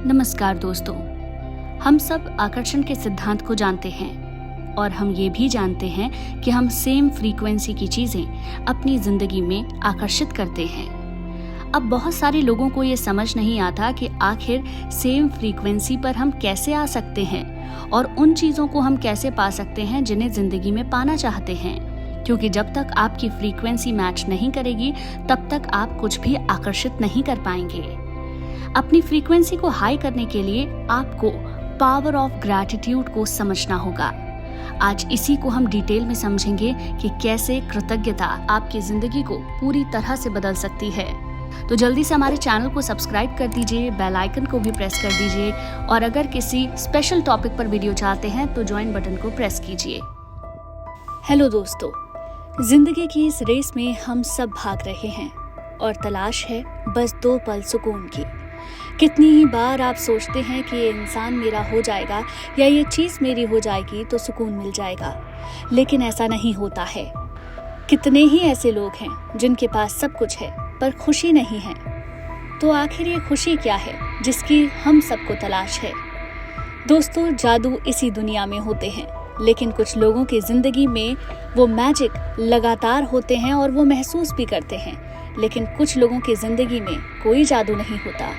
नमस्कार दोस्तों, हम सब आकर्षण के सिद्धांत को जानते हैं और हम ये भी जानते हैं कि हम सेम फ्रीक्वेंसी की चीजें अपनी जिंदगी में आकर्षित करते हैं। अब बहुत सारे लोगों को ये समझ नहीं आता कि आखिर सेम फ्रीक्वेंसी पर हम कैसे आ सकते हैं और उन चीजों को हम कैसे पा सकते हैं जिन्हें जिंदगी में पाना चाहते हैं, क्योंकि जब तक आपकी फ्रीक्वेंसी मैच नहीं करेगी तब तक आप कुछ भी आकर्षित नहीं कर पाएंगे। अपनी फ्रीक्वेंसी को हाई करने के लिए आपको पावर ऑफ ग्रैटिट्यूड को समझना होगा। आज इसी को हम डिटेल में समझेंगे कि कैसे कृतज्ञता आपकी जिंदगी को पूरी तरह से बदल सकती है। तो जल्दी से हमारे चैनल को सब्सक्राइब कर दीजिए, बेल आइकन को भी प्रेस कर दीजिए और अगर किसी स्पेशल टॉपिक पर वीडियो चाहते हैं तो ज्वाइन बटन को प्रेस कीजिए। हेलो दोस्तों, जिंदगी की इस रेस में हम सब भाग रहे हैं और तलाश है बस 2 पल सुकून की। कितनी ही बार आप सोचते हैं कि ये इंसान मेरा हो जाएगा या ये चीज़ मेरी हो जाएगी तो सुकून मिल जाएगा, लेकिन ऐसा नहीं होता है। कितने ही ऐसे लोग हैं जिनके पास सब कुछ है पर खुशी नहीं है। तो आखिर ये खुशी क्या है जिसकी हम सबको तलाश है? दोस्तों, जादू इसी दुनिया में होते हैं, लेकिन कुछ लोगों की जिंदगी में वो मैजिक लगातार होते हैं और वो महसूस भी करते हैं, लेकिन कुछ लोगों की जिंदगी में कोई जादू नहीं होता।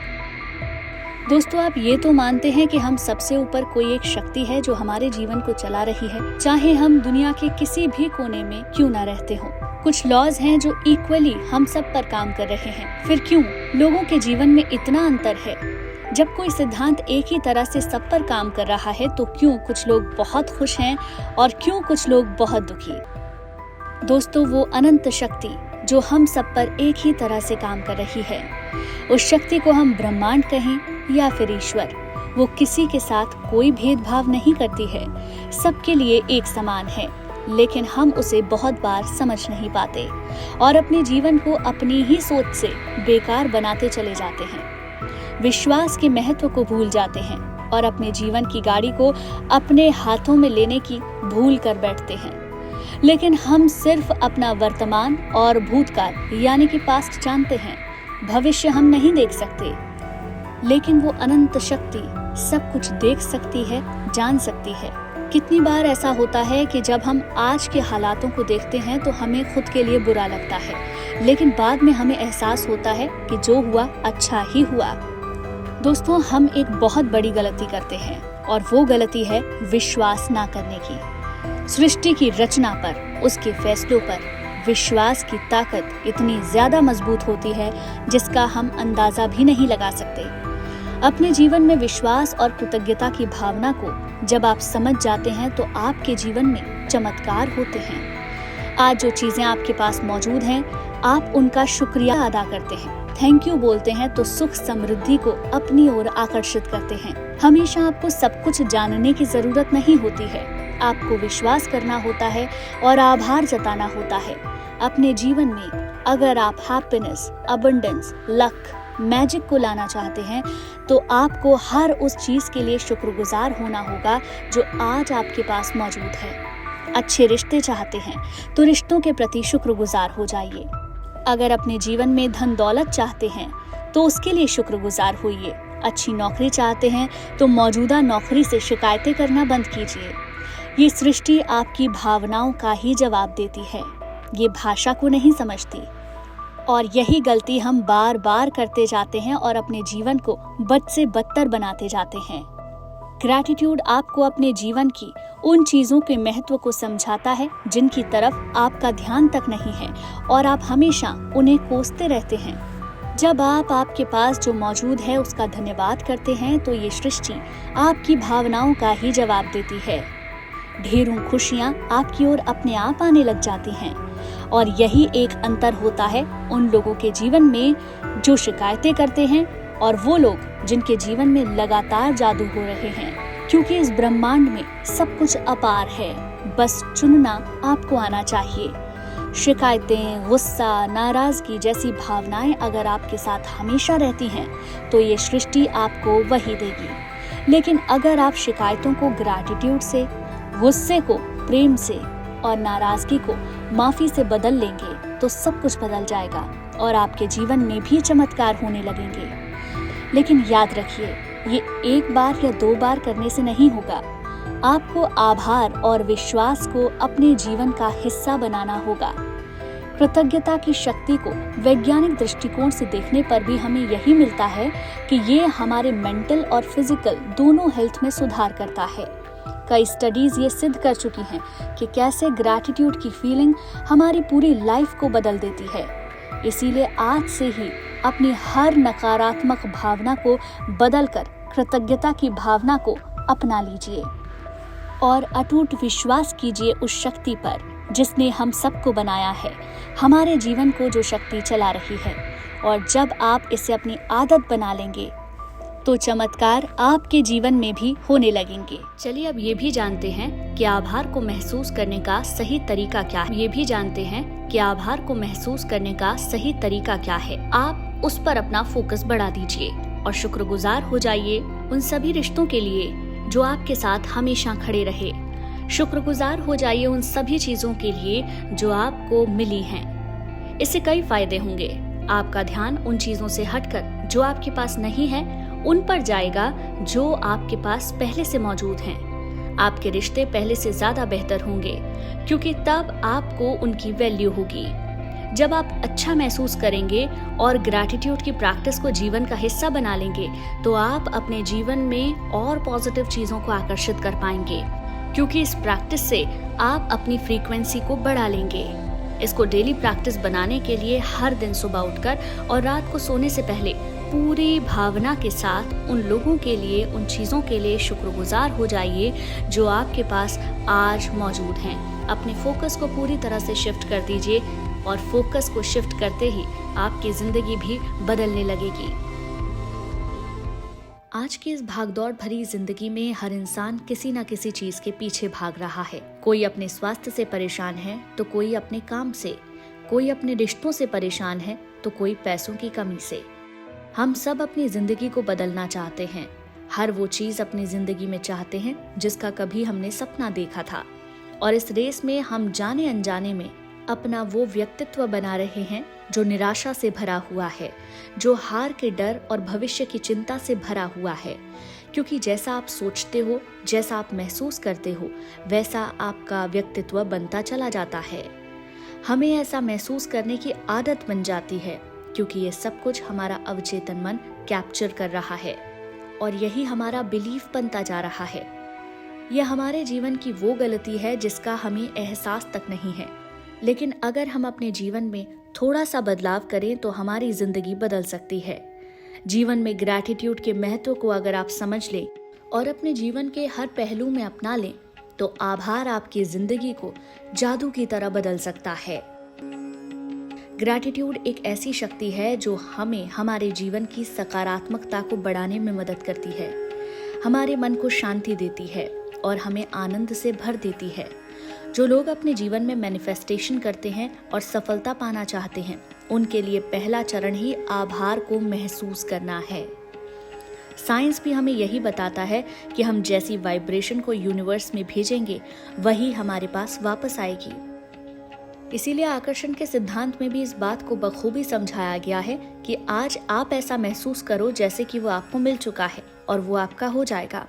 दोस्तों, आप ये तो मानते हैं कि हम सबसे ऊपर कोई एक शक्ति है जो हमारे जीवन को चला रही है, चाहे हम दुनिया के किसी भी कोने में क्यों ना रहते हों। कुछ लॉज हैं जो इक्वली हम सब पर काम कर रहे हैं। फिर क्यों लोगों के जीवन में इतना अंतर है? जब कोई सिद्धांत एक ही तरह से सब पर काम कर रहा है तो क्यों कुछ लोग बहुत खुश हैं और क्यों कुछ लोग बहुत दुखी? दोस्तों, वो अनंत शक्ति जो हम सब पर एक ही तरह से काम कर रही है, उस शक्ति को हम ब्रह्मांड कहें या फिर ईश्वर, वो किसी के साथ कोई भेदभाव नहीं करती है, सबके लिए एक समान है, लेकिन हम उसे बहुत बार समझ नहीं पाते और अपने जीवन को अपनी ही सोच से बेकार बनाते चले जाते हैं। विश्वास के महत्व को भूल जाते हैं और अपने जीवन की गाड़ी को अपने हाथों में लेने की भूल कर बैठते हैं। लेकिन हम सिर्फ अपना वर्तमान और भूतकाल यानी कि पास्ट जानते हैं, भविष्य हम नहीं देख सकते, लेकिन वो अनंत शक्ति सब कुछ देख सकती है, जान सकती है। कितनी बार ऐसा होता है कि जब हम आज के हालातों को देखते हैं तो हमें खुद के लिए बुरा लगता है, लेकिन बाद में हमें एहसास होता है कि जो हुआ अच्छा ही हुआ। दोस्तों, हम एक बहुत बड़ी गलती करते हैं और वो गलती है विश्वास ना करने की। सृष्टि की रचना पर, उसके फैसलों पर विश्वास की ताकत इतनी ज्यादा मजबूत होती है जिसका हम अंदाजा भी नहीं लगा सकते। अपने जीवन में विश्वास और कृतज्ञता की भावना को जब आप समझ जाते हैं तो आपके जीवन में चमत्कार होते हैं। आज जो चीजें आपके पास मौजूद हैं, आप उनका शुक्रिया अदा करते हैं, थैंक यू बोलते हैं तो सुख समृद्धि को अपनी ओर आकर्षित करते हैं। हमेशा आपको सब कुछ जानने की जरूरत नहीं होती है, आपको विश्वास करना होता है और आभार जताना होता है। अपने जीवन में अगर आप हैप्पीनेस, अबंडेंस, लक, मैजिक को लाना चाहते हैं तो आपको हर उस चीज के लिए शुक्रगुजार होना होगा जो आज आपके पास मौजूद है। अच्छे रिश्ते चाहते हैं तो रिश्तों के प्रति शुक्रगुजार हो जाइए। अगर अपने जीवन में धन दौलत चाहते हैं तो उसके लिए शुक्रगुजार होइए। अच्छी नौकरी चाहते हैं तो मौजूदा नौकरी से शिकायतें करना बंद कीजिए। ये सृष्टि आपकी भावनाओं का ही जवाब देती है, ये भाषा को नहीं समझती। और यही गलती हम बार बार करते जाते हैं और अपने जीवन को बद से बदतर बनाते जाते हैं। ग्रैटिट्यूड आपको अपने जीवन की उन चीजों के महत्व को समझाता है जिनकी तरफ आपका ध्यान तक नहीं है और आप हमेशा उन्हें कोसते रहते हैं। जब आप आपके पास जो मौजूद है उसका धन्यवाद करते हैं तो ये सृष्टि आपकी भावनाओं का ही जवाब देती है। ढेरों खुशियां आपकी ओर अपने आप आने लग जाती हैं और यही एक अंतर होता है उन लोगों के जीवन में जो शिकायतें करते हैं और वो लोग जिनके जीवन में लगातार जादू हो रहे हैं, क्योंकि इस ब्रह्मांड में सब कुछ अपार है, बस चुनना आपको आना चाहिए। शिकायतें, गुस्सा, नाराजगी जैसी भावनाएं अगर आपके साथ हमेशा रहती हैं तो ये सृष्टि आपको वही देगी। लेकिन अगर आप शिकायतों को ग्रैटिट्यूड से, गुस्से को प्रेम से और नाराजगी को माफी से बदल लेंगे तो सब कुछ बदल जाएगा और आपके जीवन में भी चमत्कार होने लगेंगे। लेकिन याद रखिए, ये एक बार या 2 बार करने से नहीं होगा। आपको आभार और विश्वास को अपने जीवन का हिस्सा बनाना होगा। कृतज्ञता की शक्ति को वैज्ञानिक दृष्टिकोण से देखने पर भी हमें यही मिलता है कि ये हमारे मेंटल और फिजिकल दोनों हेल्थ में सुधार करता है। कई स्टडीज ये सिद्ध कर चुकी हैं कि कैसे ग्रैटिट्यूड की फीलिंग हमारी पूरी लाइफ को बदल देती है। इसीलिए आज से ही अपनी हर नकारात्मक भावना को बदलकर कृतज्ञता की भावना को अपना लीजिए और अटूट विश्वास कीजिए उस शक्ति पर जिसने हम सबको बनाया है, हमारे जीवन को जो शक्ति चला रही है। और जब आप इसे अपनी आदत बना लेंगे तो चमत्कार आपके जीवन में भी होने लगेंगे। चलिए अब ये भी जानते हैं कि आभार को महसूस करने का सही तरीका क्या है। आभार को महसूस करने का सही तरीका क्या है। आप उस पर अपना फोकस बढ़ा दीजिए और शुक्रगुजार हो जाइए उन सभी रिश्तों के लिए जो आपके साथ हमेशा खड़े रहे। शुक्रगुजार हो जाइए उन सभी चीजों के लिए जो आपको मिली हैं। इससे कई फायदे होंगे। आपका ध्यान उन चीजों से हटकर जो आपके पास नहीं है उन पर जाएगा जो आपके पास पहले से मौजूद हैं। आपके रिश्ते पहले से ज्यादा बेहतर होंगे क्योंकि तब आपको उनकी वैल्यू होगी। जब आप अच्छा महसूस करेंगे और ग्रैटिट्यूड की प्रैक्टिस को जीवन का हिस्सा बना लेंगे तो आप अपने जीवन में और पॉजिटिव चीजों को आकर्षित कर पाएंगे, क्योंकि इस प्रैक्टिस से आप अपनी फ्रीक्वेंसी को बढ़ा लेंगे। इसको डेली प्रैक्टिस बनाने के लिए हर दिन सुबह उठकर और रात को सोने से पहले पूरी भावना के साथ उन लोगों के लिए, उन चीज़ों के लिए शुक्रगुजार हो जाइए जो आपके पास आज मौजूद हैं। अपने फोकस को पूरी तरह से शिफ्ट कर दीजिए और फोकस को शिफ्ट करते ही आपकी जिंदगी भी बदलने लगेगी। आज की इस भागदौड़ भरी जिंदगी में हर इंसान किसी न किसी चीज के पीछे भाग रहा है। कोई अपने स्वास्थ्य से परेशान है तो कोई अपने काम से, कोई अपने रिश्तों से परेशान है तो कोई पैसों की कमी से। हम सब अपनी जिंदगी को बदलना चाहते हैं। हर वो चीज अपनी जिंदगी में चाहते हैं जिसका कभी हमने सपना देखा था, और इस रेस में हम जाने अनजाने में अपना वो व्यक्तित्व बना रहे हैं जो निराशा से भरा हुआ है, जो हार के डर और भविष्य की चिंता से भरा हुआ है। क्योंकि जैसा आप सोचते हो, जैसा आप महसूस करते हो, वैसा आपका व्यक्तित्व बनता चला जाता है। हमें ऐसा महसूस करने की आदत बन जाती है क्योंकि ये सब कुछ हमारा अवचेतन मन कैप्चर कर रहा है और यही हमारा बिलीफ बनता जा रहा है। यह हमारे जीवन की वो गलती है जिसका हमें एहसास तक नहीं है, लेकिन अगर हम अपने जीवन में थोड़ा सा बदलाव करें तो हमारी जिंदगी बदल सकती है। जीवन में ग्रैटिट्यूड के महत्व को अगर आप समझ लें और अपने जीवन के हर पहलू में अपना लें तो आभार आपकी जिंदगी को जादू की तरह बदल सकता है। ग्रैटिट्यूड एक ऐसी शक्ति है जो हमें हमारे जीवन की सकारात्मकता को बढ़ाने में मदद करती है, हमारे मन को शांति देती है और हमें आनंद से भर देती है। जो लोग अपने जीवन में मैनिफेस्टेशन करते हैं और सफलता पाना चाहते हैं, उनके लिए पहला चरण ही आभार को महसूस करना है। साइंस भी हमें यही बताता है कि हम जैसी वाइब्रेशन को यूनिवर्स में भेजेंगे वही हमारे पास वापस आएगी। इसीलिए आकर्षण के सिद्धांत में भी इस बात को बखूबी समझाया गया है कि आज आप ऐसा महसूस करो जैसे कि वो आपको मिल चुका है और वो आपका हो जाएगा,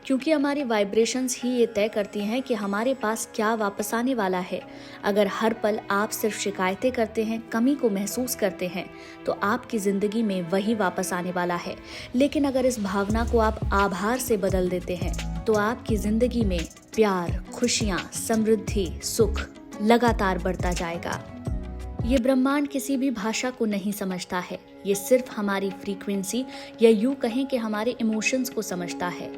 क्योंकि हमारी वाइब्रेशंस ही ये तय करती हैं कि हमारे पास क्या वापस आने वाला है। अगर हर पल आप सिर्फ शिकायतें करते हैं, कमी को महसूस करते हैं, तो आपकी ज़िंदगी में वही वापस आने वाला है। लेकिन अगर इस भावना को आप आभार से बदल देते हैं तो आपकी ज़िंदगी में प्यार, खुशियाँ, समृद्धि, सुख लगातार बढ़ता जाएगा। ये ब्रह्मांड किसी भी भाषा को नहीं समझता है, ये सिर्फ हमारी फ्रीक्वेंसी या यूं कहें कि हमारे इमोशंस को समझता है।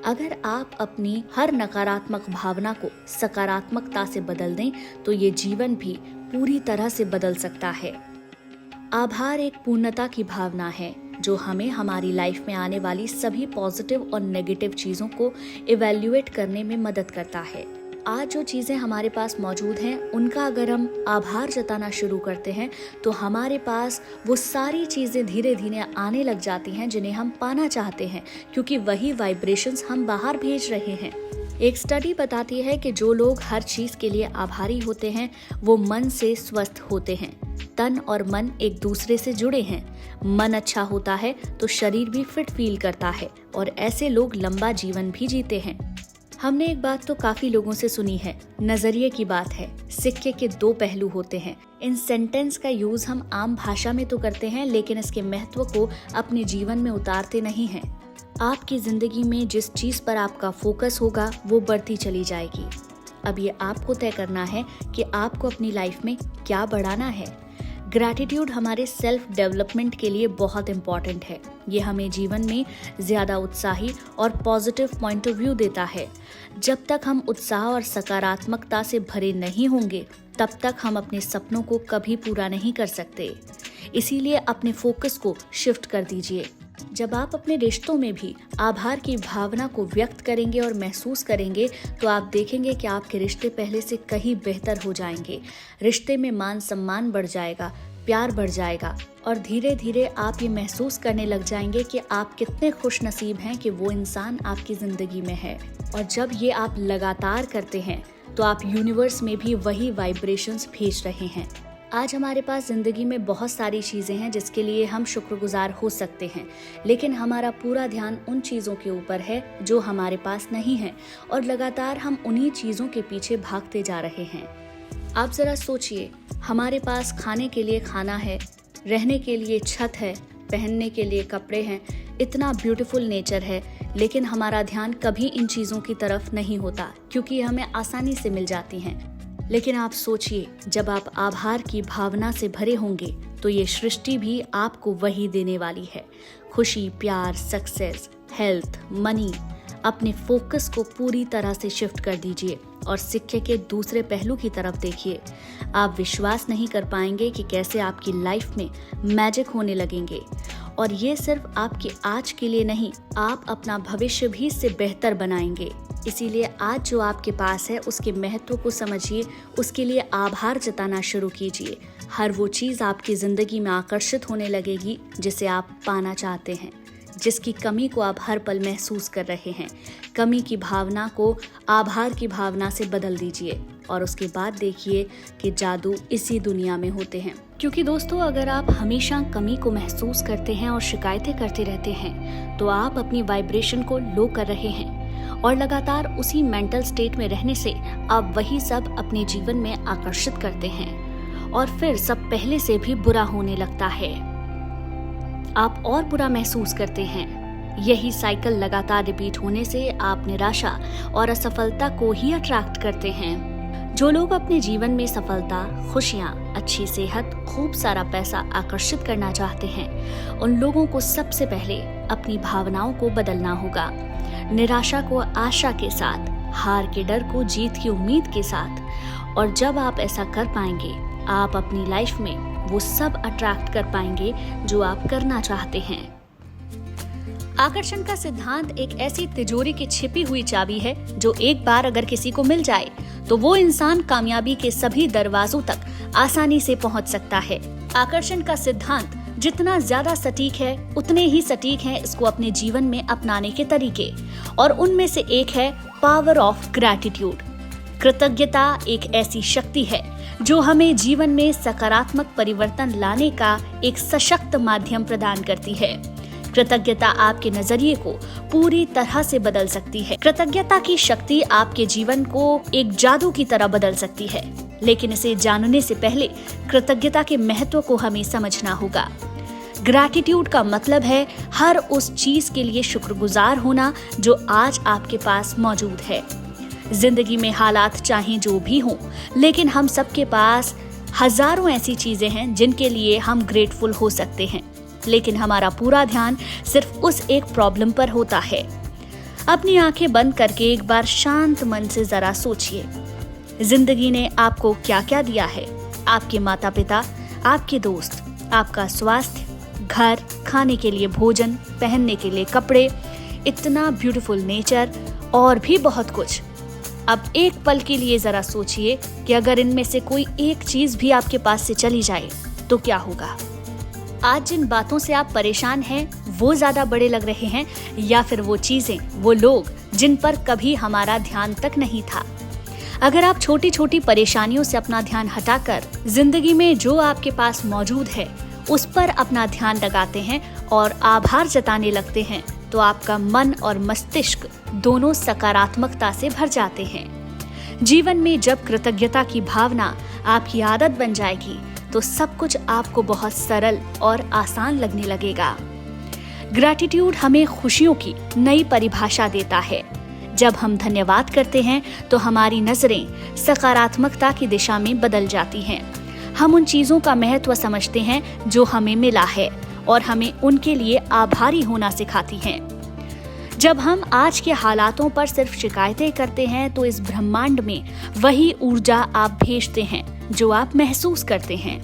अगर आप अपनी हर नकारात्मक भावना को सकारात्मकता से बदल दें तो ये जीवन भी पूरी तरह से बदल सकता है। आभार एक पूर्णता की भावना है जो हमें हमारी लाइफ में आने वाली सभी पॉजिटिव और नेगेटिव चीज़ों को इवैल्यूएट करने में मदद करता है। आज जो चीज़ें हमारे पास मौजूद हैं उनका अगर हम आभार जताना शुरू करते हैं तो हमारे पास वो सारी चीज़ें धीरे धीरे आने लग जाती हैं जिन्हें हम पाना चाहते हैं, क्योंकि वही वाइब्रेशंस हम बाहर भेज रहे हैं। एक स्टडी बताती है कि जो लोग हर चीज के लिए आभारी होते हैं वो मन से स्वस्थ होते हैं। तन और मन एक दूसरे से जुड़े हैं। मन अच्छा होता है तो शरीर भी फिट फील करता है और ऐसे लोग लंबा जीवन भी जीते हैं। हमने एक बात तो काफी लोगों से सुनी है, नजरिए की बात है। सिक्के के दो पहलू होते हैं। इन सेंटेंस का यूज हम आम भाषा में तो करते हैं, लेकिन इसके महत्व को अपने जीवन में उतारते नहीं हैं। आपकी जिंदगी में जिस चीज पर आपका फोकस होगा वो बढ़ती चली जाएगी। अब ये आपको तय करना है कि आपको अपनी लाइफ में क्या बढ़ाना है। ग्रैटिट्यूड हमारे सेल्फ डेवलपमेंट के लिए बहुत इम्पॉर्टेंट है। ये हमें जीवन में ज्यादा उत्साही और पॉजिटिव पॉइंट ऑफ व्यू देता है। जब तक हम उत्साह और सकारात्मकता से भरे नहीं होंगे तब तक हम अपने सपनों को कभी पूरा नहीं कर सकते। इसीलिए अपने फोकस को शिफ्ट कर दीजिए। जब आप अपने रिश्तों में भी आभार की भावना को व्यक्त करेंगे और महसूस करेंगे तो आप देखेंगे कि आपके रिश्ते पहले से कहीं बेहतर हो जाएंगे। रिश्ते में मान सम्मान बढ़ जाएगा, प्यार बढ़ जाएगा और धीरे धीरे आप ये महसूस करने लग जाएंगे कि आप कितने खुश नसीब हैं कि वो इंसान आपकी जिंदगी में है। और जब ये आप लगातार करते हैं तो आप यूनिवर्स में भी वही वाइब्रेशंस भेज रहे हैं। आज हमारे पास जिंदगी में बहुत सारी चीजें हैं जिसके लिए हम शुक्रगुजार हो सकते हैं, लेकिन हमारा पूरा ध्यान उन चीजों के ऊपर है जो हमारे पास नहीं है और लगातार हम उन्हीं चीजों के पीछे भागते जा रहे हैं। आप जरा सोचिए, हमारे पास खाने के लिए खाना है, रहने के लिए छत है, पहनने के लिए कपड़े हैं, इतना ब्यूटीफुल नेचर है, लेकिन हमारा ध्यान कभी इन चीजों की तरफ नहीं होता क्योंकि हमें आसानी से मिल जाती हैं। लेकिन आप सोचिए, जब आप आभार की भावना से भरे होंगे तो ये सृष्टि भी आपको वही देने वाली है। खुशी, प्यार, सक्सेस, हेल्थ, मनी। अपने फोकस को पूरी तरह से शिफ्ट कर दीजिए और सिक्के के दूसरे पहलू की तरफ देखिए। आप विश्वास नहीं कर पाएंगे कि कैसे आपकी लाइफ में मैजिक होने लगेंगे। और ये सिर्फ आपके आज के लिए नहीं, आप अपना भविष्य भी इससे बेहतर बनाएंगे। इसीलिए आज जो आपके पास है उसके महत्व को समझिए, उसके लिए आभार जताना शुरू कीजिए। हर वो चीज़ आपकी ज़िंदगी में आकर्षित होने लगेगी जिसे आप पाना चाहते हैं, जिसकी कमी को आप हर पल महसूस कर रहे हैं। कमी की भावना को आभार की भावना से बदल दीजिए और उसके बाद देखिए कि जादू इसी दुनिया में होते हैं। क्योंकि दोस्तों, अगर आप हमेशा कमी को महसूस करते हैं और शिकायतें करते रहते हैं तो आप अपनी वाइब्रेशन को लो कर रहे हैं और लगातार उसी मेंटल स्टेट में रहने से आप वही सब अपने जीवन में आकर्षित करते हैं और फिर सब पहले से भी बुरा होने लगता है। आप और बुरा महसूस करते हैं। यही साइकिल लगातार रिपीट होने से आप निराशा और असफलता को ही अट्रैक्ट करते हैं। जो लोग अपने जीवन में सफलता, खुशियाँ, अच्छी सेहत, खूब सारा पैसा आकर्षित करना चाहते हैं, उन लोगों को सबसे पहले अपनी भावनाओं को बदलना होगा। निराशा को आशा के साथ, हार के डर को जीत की उम्मीद के साथ। और जब आप ऐसा कर पाएंगे, आप अपनी लाइफ में वो सब अट्रैक्ट कर पाएंगे जो आप करना चाहते हैं। आकर्षण का सिद्धांत एक ऐसी तिजोरी की छिपी हुई चाबी है जो एक बार अगर किसी को मिल जाए तो वो इंसान कामयाबी के सभी दरवाजों तक आसानी से पहुंच सकता है। आकर्षण का सिद्धांत जितना ज्यादा सटीक है उतने ही सटीक हैं इसको अपने जीवन में अपनाने के तरीके, और उनमें से एक है पावर ऑफ ग्रैटिट्यूड। कृतज्ञता एक ऐसी शक्ति है जो हमें जीवन में सकारात्मक परिवर्तन लाने का एक सशक्त माध्यम प्रदान करती है। कृतज्ञता आपके नजरिए को पूरी तरह से बदल सकती है। कृतज्ञता की शक्ति आपके जीवन को एक जादू की तरह बदल सकती है, लेकिन इसे जानने से पहले कृतज्ञता के महत्व को हमें समझना होगा। ग्रैटिट्यूड का मतलब है हर उस चीज के लिए शुक्रगुजार होना जो आज आपके पास मौजूद है। जिंदगी में हालात चाहे जो भी हों, लेकिन हम सबके पास हजारों ऐसी चीजें हैं जिनके लिए हम ग्रेटफुल हो सकते हैं, लेकिन हमारा पूरा ध्यान सिर्फ उस एक प्रॉब्लम पर होता है। अपनी आंखें बंद करके एक बार शांत मन से जरा सोचिए, जिंदगी ने आपको क्या क्या दिया है। आपके माता पिता, आपके दोस्त, आपका स्वास्थ्य, घर, खाने के लिए भोजन, पहनने के लिए कपड़े, इतना ब्यूटीफुल नेचर और भी बहुत कुछ। अब एक पल के लिए जरा सोचिए कि अगर इनमें से कोई एक चीज भी आपके पास से चली जाए तो क्या होगा। आज जिन बातों से आप परेशान हैं वो ज्यादा बड़े लग रहे हैं, या फिर वो चीजें, वो लोग जिन पर कभी हमारा ध्यान तक नहीं था। अगर आप छोटी छोटी परेशानियों से अपना ध्यान हटाकर जिंदगी में जो आपके पास मौजूद है उस पर अपना ध्यान लगाते हैं और आभार जताने लगते हैं, तो आपका मन और मस्तिष्क दोनों सकारात्मकता से भर जाते हैं। जीवन में जब कृतज्ञता की भावना आपकी आदत बन जाएगी तो सब कुछ आपको बहुत सरल और आसान लगने लगेगा। ग्रैटिट्यूड हमें खुशियों की नई परिभाषा देता है। जब हम धन्यवाद करते हैं तो हमारी नजरें सकारात्मकता की दिशा में बदल जाती हैं। हम उन चीजों का महत्व समझते हैं जो हमें मिला है और हमें उनके लिए आभारी होना सिखाती हैं। जब हम आज के हालातों पर सिर्फ शिकायतें करते हैं तो इस ब्रह्मांड में वही ऊर्जा आप भेजते हैं जो आप महसूस करते हैं,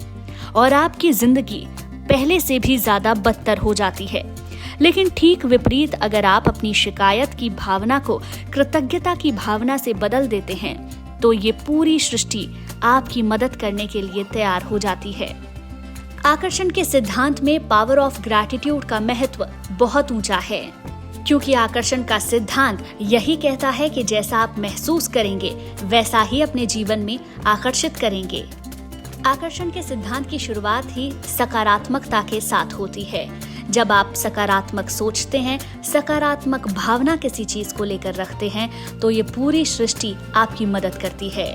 और आपकी जिंदगी पहले से भी ज्यादा बदतर हो जाती है। लेकिन ठीक विपरीत, अगर आप अपनी शिकायत की भावना को कृतज्ञता की भावना से बदल देते हैं तो ये पूरी सृष्टि आपकी मदद करने के लिए तैयार हो जाती है। आकर्षण के सिद्धांत में पावर ऑफ ग्रैटिट्यूड का महत्व बहुत ऊंचा है, क्योंकि आकर्षण का सिद्धांत यही कहता है कि जैसा आप महसूस करेंगे वैसा ही अपने जीवन में आकर्षित करेंगे। आकर्षण के सिद्धांत की शुरुआत ही सकारात्मकता के साथ होती है। जब आप सकारात्मक सोचते हैं, सकारात्मक भावना किसी चीज को लेकर रखते हैं, तो ये पूरी सृष्टि आपकी मदद करती है।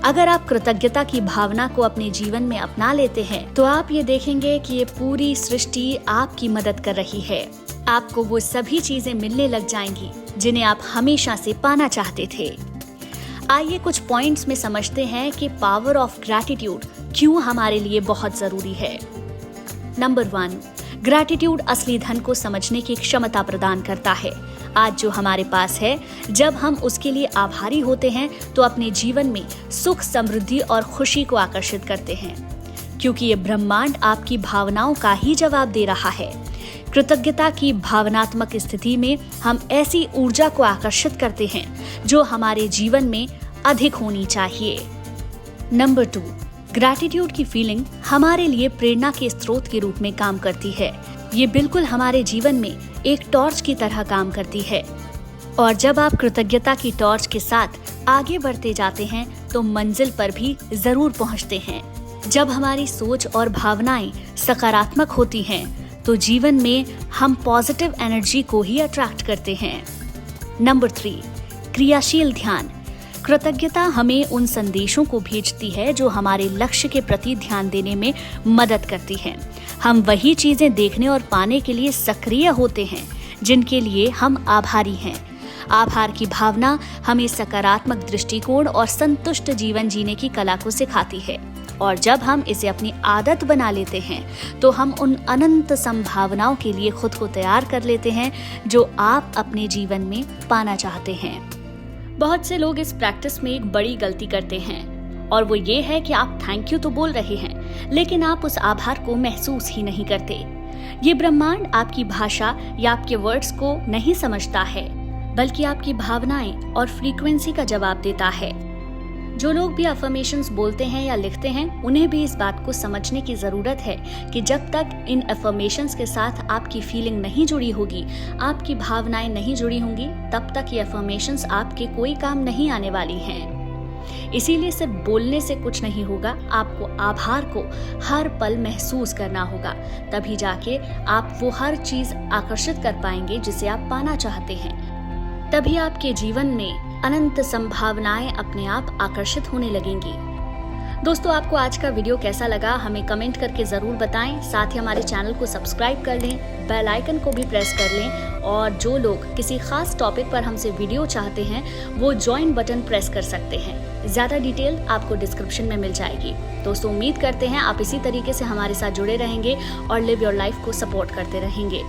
अगर आप कृतज्ञता की भावना को अपने जीवन में अपना लेते हैं तो आप ये देखेंगे कि ये पूरी सृष्टि आपकी मदद कर रही है। आपको वो सभी चीजें मिलने लग जाएंगी जिन्हें आप हमेशा से पाना चाहते थे। आइए कुछ पॉइंट्स में समझते हैं कि पावर ऑफ ग्रैटिट्यूड क्यों हमारे लिए बहुत जरूरी है। नंबर 1, ग्रैटिट्यूड असली धन को समझने की क्षमता प्रदान करता है। आज जो हमारे पास है, जब हम उसके लिए आभारी होते हैं तो अपने जीवन में सुख, समृद्धि और खुशी को आकर्षित करते हैं, क्योंकि ये ब्रह्मांड आपकी भावनाओं का ही जवाब दे रहा है। कृतज्ञता की भावनात्मक स्थिति में हम ऐसी ऊर्जा को आकर्षित करते हैं जो हमारे जीवन में अधिक होनी चाहिए। नंबर 2, ग्रैटिट्यूड की फीलिंग हमारे लिए प्रेरणा के स्रोत के रूप में काम करती है। ये बिल्कुल हमारे जीवन में एक टॉर्च की तरह काम करती है, और जब आप कृतज्ञता की टॉर्च के साथ आगे बढ़ते जाते हैं तो मंजिल पर भी जरूर पहुंचते हैं। जब हमारी सोच और भावनाएं सकारात्मक होती हैं तो जीवन में हम पॉजिटिव एनर्जी को ही अट्रैक्ट करते हैं। नंबर 3, क्रियाशील ध्यान। कृतज्ञता हमें उन संदेशों को भेजती है जो हमारे लक्ष्य के प्रति ध्यान देने में मदद करती हैं। हम वही चीजें देखने और पाने के लिए सक्रिय होते हैं जिनके लिए हम आभारी हैं। आभार की भावना हमें सकारात्मक दृष्टिकोण और संतुष्ट जीवन जीने की कला को सिखाती है, और जब हम इसे अपनी आदत बना लेते हैं तो हम उन अनंत संभावनाओं के लिए खुद को तैयार कर लेते हैं जो आप अपने जीवन में पाना चाहते हैं। बहुत से लोग इस प्रैक्टिस में एक बड़ी गलती करते हैं, और वो ये है कि आप थैंक यू तो बोल रहे हैं लेकिन आप उस आभार को महसूस ही नहीं करते। ये ब्रह्मांड आपकी भाषा या आपके वर्ड्स को नहीं समझता है, बल्कि आपकी भावनाएं और फ्रीक्वेंसी का जवाब देता है। जो लोग भी अफर्मेशंस बोलते हैं या लिखते हैं, उन्हें भी इस बात को समझने की जरूरत है कि जब तक इन अफर्मेशंस के साथ आपकी फीलिंग नहीं जुड़ी होगी, आपकी भावनाएं नहीं जुड़ी होंगी, तब तक ये अफर्मेशंस आपके कोई काम नहीं आने वाली हैं। इसीलिए सिर्फ बोलने से कुछ नहीं होगा, आपको आभार को हर पल महसूस करना होगा, तभी जाके आप वो हर चीज आकर्षित कर पाएंगे जिसे आप पाना चाहते हैं। तभी आपके जीवन में अनंत संभावनाएं अपने आप आकर्षित होने लगेंगी। दोस्तों, आपको आज का वीडियो कैसा लगा हमें कमेंट करके जरूर बताएं। साथ ही हमारे चैनल को सब्सक्राइब कर लें, बेल आइकन को भी प्रेस कर लें, और जो लोग किसी खास टॉपिक पर हमसे वीडियो चाहते हैं वो ज्वाइन बटन प्रेस कर सकते हैं। ज्यादा डिटेल आपको डिस्क्रिप्शन में मिल जाएगी। दोस्तों, उम्मीद करते हैं आप इसी तरीके से हमारे साथ जुड़े रहेंगे और लिव योर लाइफ को सपोर्ट करते रहेंगे।